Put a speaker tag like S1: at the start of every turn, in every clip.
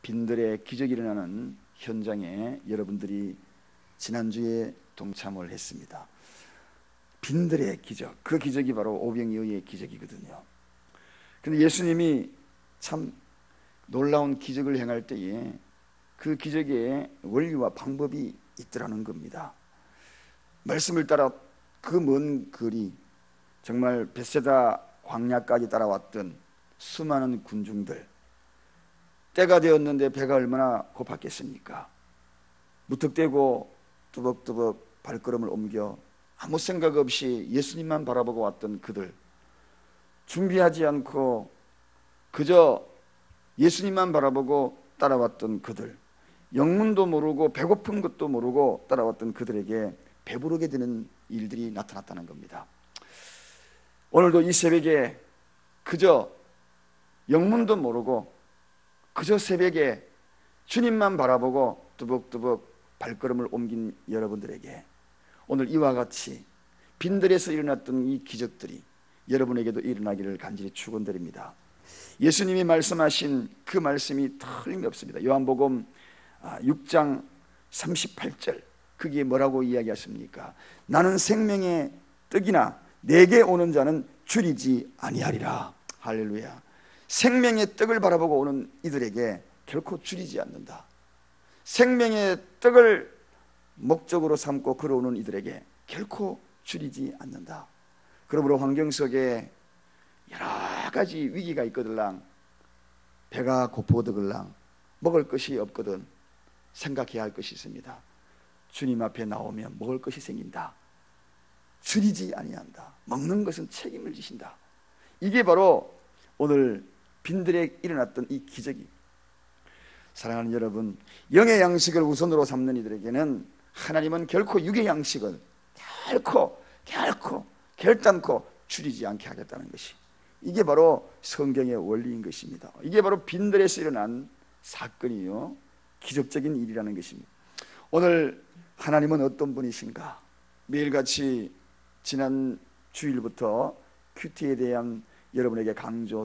S1: 빈들의 기적이 일어나는 현장에 여러분들이 지난주에 동참을 했습니다. 빈들의 기적, 그 기적이 바로 오병이어의 기적이거든요. 그런데 예수님이 참 놀라운 기적을 행할 때에 그 기적의 원리와 방법이 있더라는 겁니다. 말씀을 따라 그 먼 거리, 정말 벳세다 광야까지 따라왔던 수많은 군중들, 때가 되었는데 배가 얼마나 고팠겠습니까? 무턱대고 뚜벅뚜벅 발걸음을 옮겨 아무 생각 없이 예수님만 바라보고 왔던 그들, 준비하지 않고 그저 예수님만 바라보고 따라왔던 그들, 영문도 모르고 배고픈 것도 모르고 따라왔던 그들에게 배부르게 되는 일들이 나타났다는 겁니다. 오늘도 이 새벽에 그저 영문도 모르고 그저 새벽에 주님만 바라보고 뚜벅뚜벅 발걸음을 옮긴 여러분들에게 오늘 이와 같이 빈들에서 일어났던 이 기적들이 여러분에게도 일어나기를 간절히 축원드립니다. 예수님이 말씀하신 그 말씀이 틀림없습니다. 요한복음 6장 38절, 거기에 뭐라고 이야기하십니까? 나는 생명의 떡이나 내게 오는 자는 줄이지 아니하리라. 할렐루야. 생명의 떡을 바라보고 오는 이들에게 결코 줄이지 않는다. 생명의 떡을 목적으로 삼고 걸어오는 이들에게 결코 줄이지 않는다. 그러므로 환경 속에 여러 가지 위기가 있거들랑, 배가 고프거들랑, 먹을 것이 없거든 생각해야 할 것이 있습니다. 주님 앞에 나오면 먹을 것이 생긴다. 줄이지 아니한다. 먹는 것은 책임을 지신다. 이게 바로 오늘 빈들에 일어났던 이 기적이. 사랑하는 여러분, 영의 양식을 우선으로 삼는 이들에게는 하나님은 결코 육의 양식을 결단코 줄이지 않게 하겠다는 것이, 이게 바로 성경의 원리인 것입니다. 이게 바로 빈들에서 일어난 사건이요, 기적적인 일이라는 것입니다. 오늘 하나님은 어떤 분이신가? 매일같이 지난 주일부터 큐티에 대한 여러분에게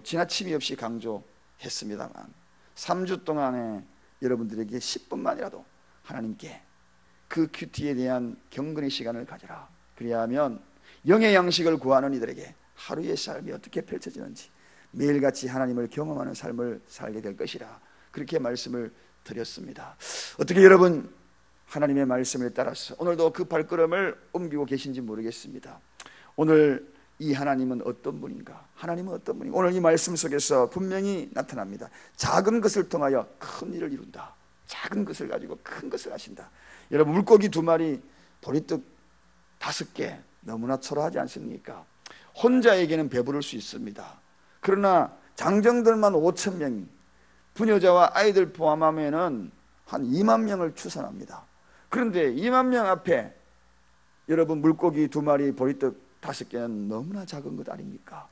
S1: 지나침이 없이 강조했습니다만 3주 동안에 여러분들에게 10분만이라도 하나님께 그 큐티에 대한 경건의 시간을 가져라. 그리하면 영의 양식을 구하는 이들에게 하루의 삶이 어떻게 펼쳐지는지 매일같이 하나님을 경험하는 삶을 살게 될 것이라, 그렇게 말씀을 드렸습니다. 어떻게 여러분 하나님의 말씀에 따라서 오늘도 그 발걸음을 옮기고 계신지 모르겠습니다. 오늘 이 하나님은 어떤 분인가? 하나님은 어떤 분인가? 오늘 이 말씀 속에서 분명히 나타납니다. 작은 것을 통하여 큰 일을 이룬다. 작은 것을 가지고 큰 것을 하신다. 여러분, 물고기 2마리, 보리떡 5개, 너무나 초라하지 않습니까? 혼자에게는 배부를 수 있습니다. 그러나 장정들만 5,000명, 부녀자와 아이들 포함하면 한 2만 명을 추산합니다. 그런데 2만 명 앞에 여러분, 물고기 2마리, 보리떡 5개는 너무나 작은 것 아닙니까?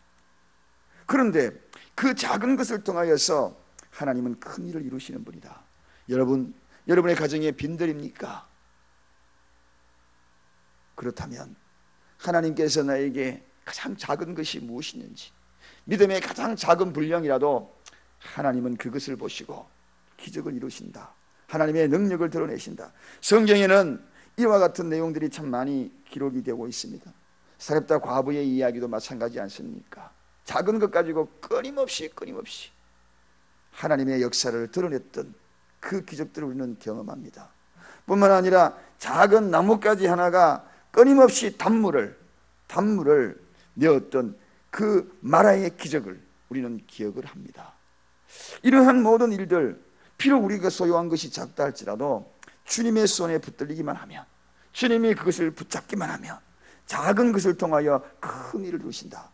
S1: 그런데 그 작은 것을 통하여서 하나님은 큰 일을 이루시는 분이다. 여러분의 가정에 빈들입니까? 그렇다면 하나님께서 나에게 가장 작은 것이 무엇이는지, 믿음의 가장 작은 분량이라도 하나님은 그것을 보시고 기적을 이루신다. 하나님의 능력을 드러내신다. 성경에는 이와 같은 내용들이 참 많이 기록이 되고 있습니다. 사렙다 과부의 이야기도 마찬가지 않습니까? 작은 것 가지고 끊임없이 하나님의 역사를 드러냈던 그 기적들을 우리는 경험합니다. 뿐만 아니라 작은 나뭇가지 하나가 끊임없이 단물을 내었던 그 마라의 기적을 우리는 기억을 합니다. 이러한 모든 일들, 비록 우리가 소유한 것이 작다 할지라도 주님의 손에 붙들리기만 하면, 주님이 그것을 붙잡기만 하면 작은 것을 통하여 큰 일을 이루신다.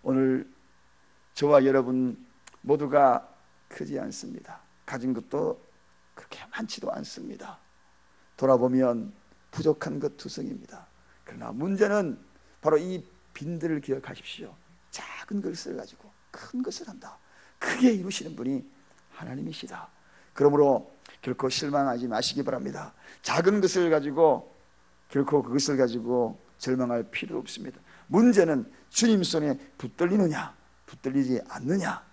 S1: 오늘 저와 여러분 모두가 크지 않습니다. 가진 것도 그렇게 많지도 않습니다. 돌아보면 부족한 것 투성입니다. 그러나 문제는 바로 이 빈들을 기억하십시오. 작은 것을 가지고 큰 것을 한다. 크게 이루시는 분이 하나님이시다. 그러므로 결코 실망하지 마시기 바랍니다. 작은 것을 가지고 결코 그것을 가지고 절망할 필요 없습니다. 문제는 주님 손에 붙들리느냐 붙들리지 않느냐.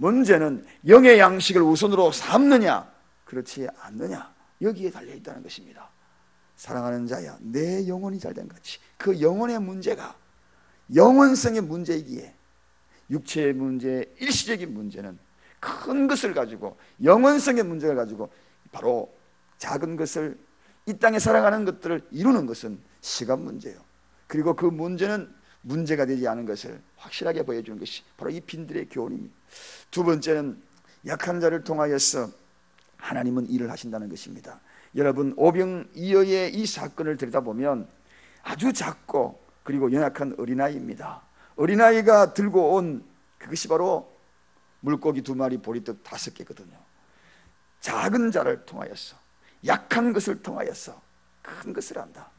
S1: 문제는 영의 양식을 우선으로 삼느냐 그렇지 않느냐, 여기에 달려있다는 것입니다. 사랑하는 자야, 내 영혼이 잘된 같이 그 영혼의 문제가 영원성의 문제이기에 육체의 문제, 일시적인 문제는 큰 것을 가지고, 영원성의 문제를 가지고 바로 작은 것을, 이 땅에 살아가는 것들을 이루는 것은 시간 문제예요. 그리고 그 문제는 문제가 되지 않은 것을 확실하게 보여주는 것이 바로 이 빈들의 교훈입니다. 두 번째는 약한 자를 통하여서 하나님은 일을 하신다는 것입니다. 여러분, 오병이어의 이 사건을 들여다보면 아주 작고 그리고 연약한 어린아이입니다. 어린아이가 들고 온 그것이 바로 물고기 2마리, 보리떡 5개거든요. 작은 자를 통하여서, 약한 것을 통하여서 큰 것을 한다.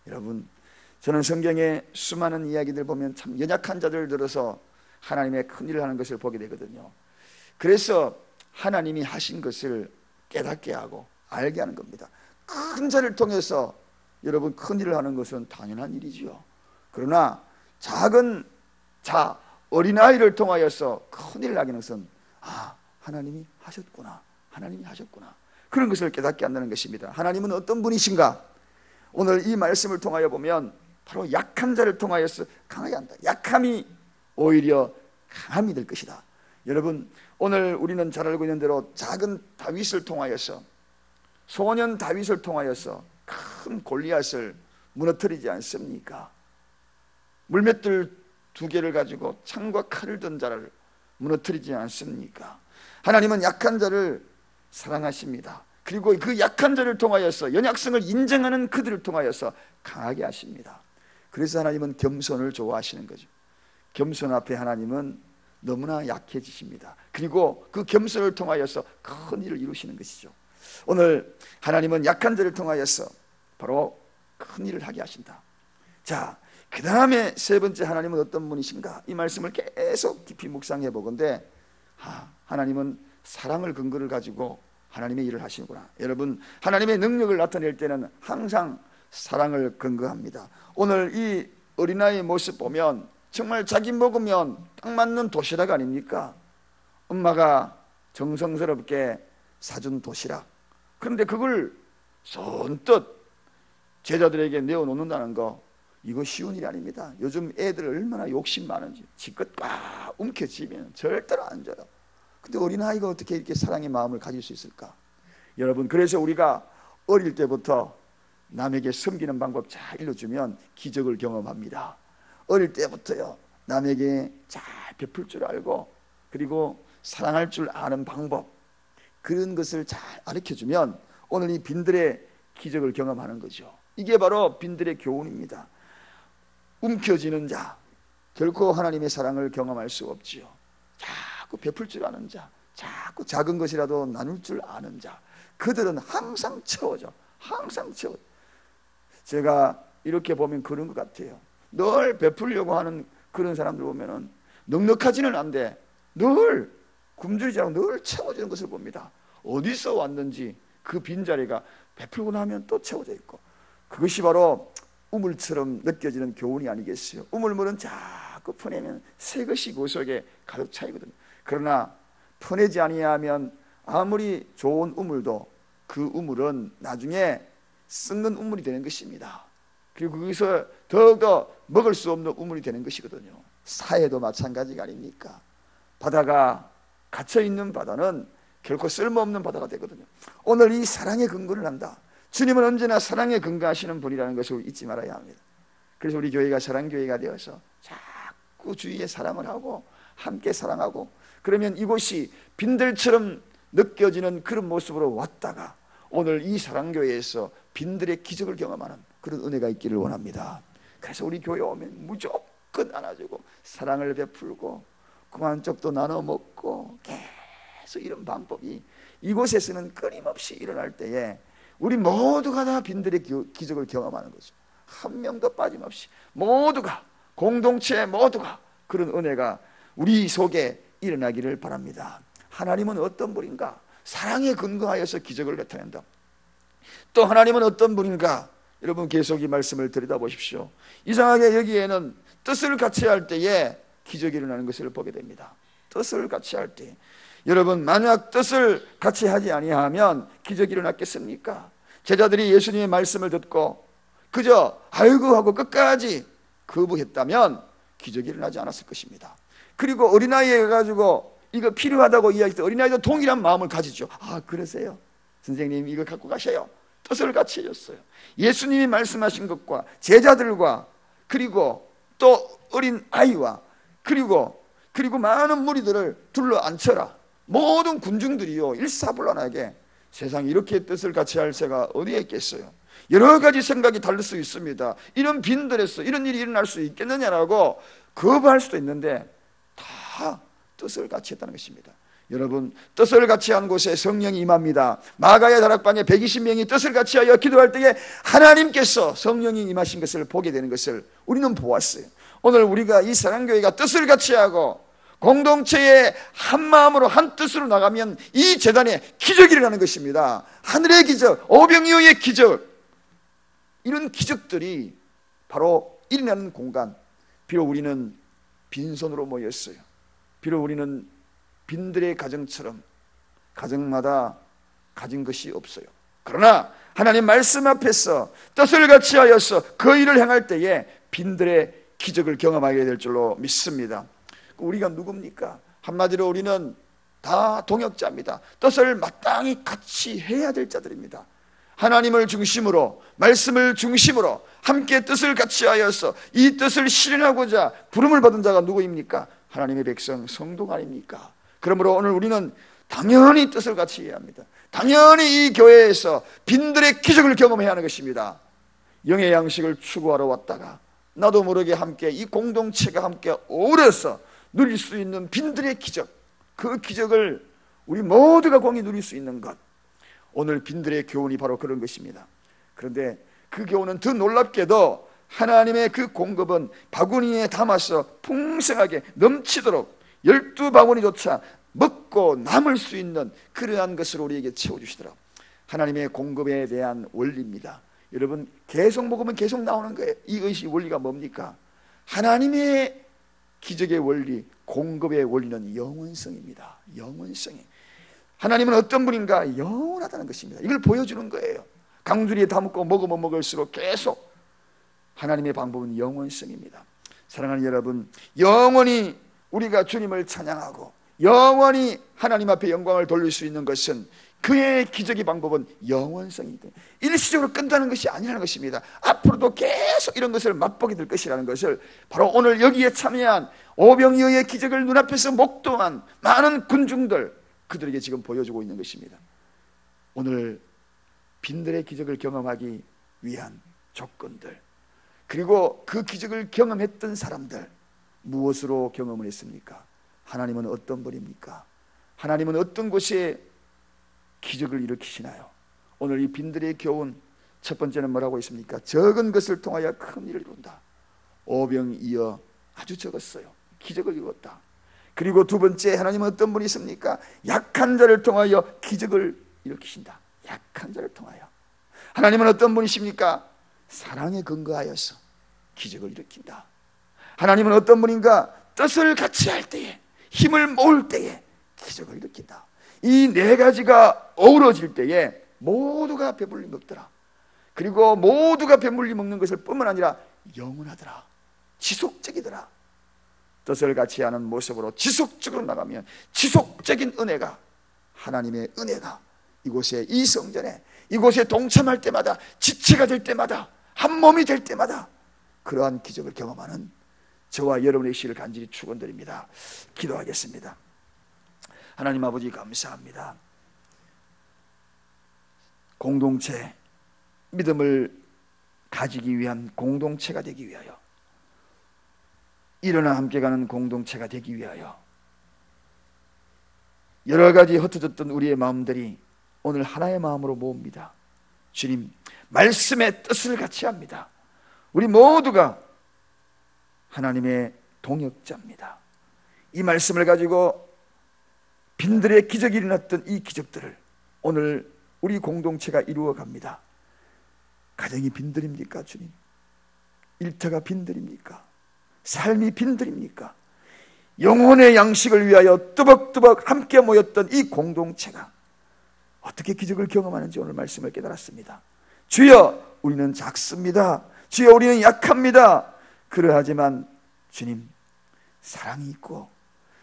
S1: 여러분, 저는 성경의 수많은 이야기들 보면 참 연약한 자들 들어서 하나님의 큰 일을 하는 것을 보게 되거든요. 그래서 하나님이 하신 것을 깨닫게 하고 알게 하는 겁니다. 큰 자를 통해서 여러분 큰 일을 하는 것은 당연한 일이지요. 그러나 작은 자, 어린아이를 통하여서 큰 일을 하게 하는 것은 하나님이 하셨구나, 하나님이 하셨구나, 그런 것을 깨닫게 한다는 것입니다. 하나님은 어떤 분이신가? 오늘 이 말씀을 통하여 보면 바로 약한 자를 통하여서 강하게 한다. 약함이 오히려 강함이 될 것이다. 여러분, 오늘 우리는 잘 알고 있는 대로 작은 다윗을 통하여서, 소년 다윗을 통하여서 큰 골리앗을 무너뜨리지 않습니까? 물맷돌 2개를 가지고 창과 칼을 든 자를 무너뜨리지 않습니까? 하나님은 약한 자를 사랑하십니다. 그리고 그 약한 자를 통하여서, 연약성을 인정하는 그들을 통하여서 강하게 하십니다. 그래서 하나님은 겸손을 좋아하시는 거죠. 겸손 앞에 하나님은 너무나 약해지십니다. 그리고 그 겸손을 통하여서 큰 일을 이루시는 것이죠. 오늘 하나님은 약한 자를 통하여서 바로 큰 일을 하게 하신다. 자, 그 다음에 세 번째, 하나님은 어떤 분이신가? 이 말씀을 계속 깊이 묵상해 보건대 하나님은 사랑을 근거를 가지고 하나님의 일을 하시는구나. 여러분, 하나님의 능력을 나타낼 때는 항상 사랑을 근거합니다. 오늘 이 어린아이의 모습 보면 정말 자기 먹으면 딱 맞는 도시락 아닙니까? 엄마가 정성스럽게 사준 도시락. 그런데 그걸 선뜻 제자들에게 내어놓는다는 거, 이거 쉬운 일이 아닙니다. 요즘 애들 얼마나 욕심 많은지 지껏 꽉 움켜쥐면 절대로 안 줘요. 근데 어린아이가 어떻게 이렇게 사랑의 마음을 가질 수 있을까? 여러분, 그래서 우리가 어릴 때부터 남에게 섬기는 방법 잘 일러주면 기적을 경험합니다. 어릴 때부터요, 남에게 잘 베풀 줄 알고 그리고 사랑할 줄 아는 방법, 그런 것을 잘 가르쳐주면 오늘 이 빈들의 기적을 경험하는 거죠. 이게 바로 빈들의 교훈입니다. 움켜쥐는 자, 결코 하나님의 사랑을 경험할 수 없지요. 자꾸 베풀 줄 아는 자, 자꾸 작은 것이라도 나눌 줄 아는 자, 그들은 항상 채워져. 항상 채워져. 제가 이렇게 보면 그런 것 같아요. 늘 베풀려고 하는 그런 사람들 보면은 넉넉하지는 않은데 늘 굶주리지 않고 늘 채워지는 것을 봅니다. 어디서 왔는지 그 빈자리가 베풀고 나면 또 채워져 있고, 그것이 바로 우물처럼 느껴지는 교훈이 아니겠어요? 우물물은 자꾸 퍼내면 새 것이 그 속에 가득 차이거든요. 그러나 퍼내지 아니하면 아무리 좋은 우물도 그 우물은 나중에 썩는 우물이 되는 것입니다. 그리고 거기서 더욱더 먹을 수 없는 우물이 되는 것이거든요. 사회도 마찬가지가 아닙니까? 바다가 갇혀있는 바다는 결코 쓸모없는 바다가 되거든요. 오늘 이 사랑의 근거를 한다. 주님은 언제나 사랑에 근거하시는 분이라는 것을 잊지 말아야 합니다. 그래서 우리 교회가 사랑교회가 되어서 자꾸 주위에 사랑을 하고 함께 사랑하고, 그러면 이곳이 빈들처럼 느껴지는 그런 모습으로 왔다가 오늘 이 사랑교회에서 빈들의 기적을 경험하는 그런 은혜가 있기를 원합니다. 그래서 우리 교회 오면 무조건 안아주고 사랑을 베풀고 그만 쪽도 나눠 먹고 계속 이런 방법이 이곳에서는 끊임없이 일어날 때에 우리 모두가 다 빈들의 기적을 경험하는 거죠. 한 명도 빠짐없이 모두가, 공동체 모두가 그런 은혜가 우리 속에 일어나기를 바랍니다. 하나님은 어떤 분인가? 사랑에 근거하여서 기적을 나타낸다. 또 하나님은 어떤 분인가? 여러분, 계속 이 말씀을 들여다보십시오. 이상하게 여기에는 뜻을 같이 할 때에 기적이 일어나는 것을 보게 됩니다. 뜻을 같이 할 때, 여러분 만약 뜻을 같이 하지 아니하면 기적이 일어났겠습니까? 제자들이 예수님의 말씀을 듣고 그저 아이고 하고 끝까지 거부했다면 기적이 일어나지 않았을 것입니다. 그리고 어린아이에 가지고 이거 필요하다고 이야기할 때 어린아이도 동일한 마음을 가지죠. 아, 그러세요? 선생님 이거 갖고 가셔요. 뜻을 같이 해줬어요. 예수님이 말씀하신 것과 제자들과 그리고 또 어린 아이와 그리고 많은 무리들을 둘러 앉혀라. 모든 군중들이요 일사불란하게 세상에 이렇게 뜻을 같이 할 새가 어디에 있겠어요? 여러 가지 생각이 다를 수 있습니다. 이런 빈들에서 이런 일이 일어날 수 있겠느냐라고 거부할 수도 있는데 다 뜻을 같이 했다는 것입니다. 여러분, 뜻을 같이 한 곳에 성령이 임합니다. 마가의 다락방에 120명이 뜻을 같이 하여 기도할 때에 하나님께서 성령이 임하신 것을 보게 되는 것을 우리는 보았어요. 오늘 우리가 이 사랑교회가 뜻을 같이 하고 공동체의 한 마음으로 한 뜻으로 나가면 이 재단에 기적이 일어나는 것입니다. 하늘의 기적, 오병이어의 기적, 이런 기적들이 바로 일어나는 공간. 비록 우리는 빈손으로 모였어요. 비록 우리는 빈들의 가정처럼 가정마다 가진 것이 없어요. 그러나 하나님 말씀 앞에서 뜻을 같이 하여서 그 일을 행할 때에 빈들의 기적을 경험하게 될 줄로 믿습니다. 우리가 누굽니까? 한마디로 우리는 다 동역자입니다. 뜻을 마땅히 같이 해야 될 자들입니다. 하나님을 중심으로 말씀을 중심으로 함께 뜻을 같이 하여서 이 뜻을 실현하고자 부름을 받은 자가 누구입니까? 하나님의 백성 성도가 아닙니까? 그러므로 오늘 우리는 당연히 뜻을 같이 해야 합니다. 당연히 이 교회에서 빈들의 기적을 경험해야 하는 것입니다. 영의 양식을 추구하러 왔다가 나도 모르게 함께 이 공동체가 함께 어우러서 누릴 수 있는 빈들의 기적, 그 기적을 우리 모두가 공히 누릴 수 있는 것, 오늘 빈들의 교훈이 바로 그런 것입니다. 그런데 그 교훈은 더 놀랍게도 하나님의 그 공급은 바구니에 담아서 풍성하게 넘치도록 12바구니조차 먹고 남을 수 있는 그러한 것을 우리에게 채워주시더라고요. 하나님의 공급에 대한 원리입니다. 여러분, 계속 먹으면 계속 나오는 거예요. 이것이 원리가 뭡니까? 하나님의 기적의 원리, 공급의 원리는 영원성입니다. 영원성이. 하나님은 어떤 분인가? 영원하다는 것입니다. 이걸 보여주는 거예요. 강주리에 담고 먹으면 먹을수록 계속 하나님의 방법은 영원성입니다. 사랑하는 여러분, 영원히 우리가 주님을 찬양하고 영원히 하나님 앞에 영광을 돌릴 수 있는 것은 그의 기적의 방법은 영원성이다. 일시적으로 끝나는 것이 아니라는 것입니다. 앞으로도 계속 이런 것을 맛보게 될 것이라는 것을 바로 오늘 여기에 참여한 오병이어의 기적을 눈앞에서 목도한 많은 군중들, 그들에게 지금 보여주고 있는 것입니다. 오늘 빈들의 기적을 경험하기 위한 조건들, 그리고 그 기적을 경험했던 사람들, 무엇으로 경험을 했습니까? 하나님은 어떤 분입니까? 하나님은 어떤 곳에 기적을 일으키시나요? 오늘 이 빈들의 교훈 첫 번째는 뭐라고 있습니까? 적은 것을 통하여 큰 일을 이룬다. 오병이어 아주 적었어요. 기적을 이루었다. 그리고 두 번째, 하나님은 어떤 분이 있습니까? 약한 자를 통하여 기적을 일으키신다. 약한 자를 통하여. 하나님은 어떤 분이십니까? 사랑에 근거하여서 기적을 일으킨다. 하나님은 어떤 분인가? 뜻을 같이 할 때에, 힘을 모을 때에 기적을 일으킨다. 이 네 가지가 어우러질 때에 모두가 배불리 먹더라. 그리고 모두가 배불리 먹는 것을 뿐만 아니라 영원하더라. 지속적이더라. 뜻을 같이 하는 모습으로 지속적으로 나가면 지속적인 은혜가, 하나님의 은혜가 이곳에, 이 성전에, 이곳에 동참할 때마다, 지체가 될 때마다, 한 몸이 될 때마다 그러한 기적을 경험하는 저와 여러분의 시를 간절히 축원드립니다. 기도하겠습니다. 하나님 아버지, 감사합니다. 공동체, 믿음을 가지기 위한 공동체가 되기 위하여, 일어나 함께 가는 공동체가 되기 위하여 여러 가지 흩어졌던 우리의 마음들이 오늘 하나의 마음으로 모읍니다. 주님, 말씀의 뜻을 같이 합니다. 우리 모두가 하나님의 동역자입니다. 이 말씀을 가지고 빈들의 기적이 일어났던 이 기적들을 오늘 우리 공동체가 이루어 갑니다. 가정이 빈들입니까, 주님? 일터가 빈들입니까? 삶이 빈들입니까? 영혼의 양식을 위하여 뜨벅뜨벅 함께 모였던 이 공동체가 어떻게 기적을 경험하는지 오늘 말씀을 깨달았습니다. 주여, 우리는 작습니다. 주여, 우리는 약합니다. 그러하지만 주님, 사랑이 있고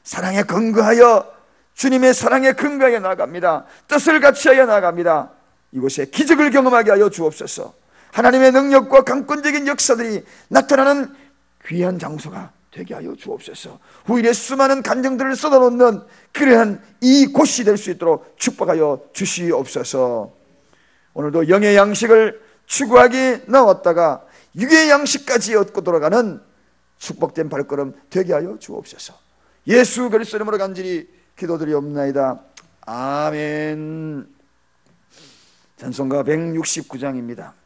S1: 사랑에 근거하여, 주님의 사랑에 근거하여 나아갑니다. 뜻을 같이하여 나아갑니다. 이곳에 기적을 경험하게 하여 주옵소서. 하나님의 능력과 강권적인 역사들이 나타나는 귀한 장소가 되게 하여 주옵소서. 후일에 수많은 간증들을 쏟아놓는 그러한 이 곳이 될 수 있도록 축복하여 주시옵소서. 오늘도 영의 양식을 추구하기 나왔다가 육의 양식까지 얻고 돌아가는 축복된 발걸음 되게 하여 주옵소서. 예수 그리스도 이름으로 간절히 기도드리옵나이다. 아멘. 찬송가 169장입니다.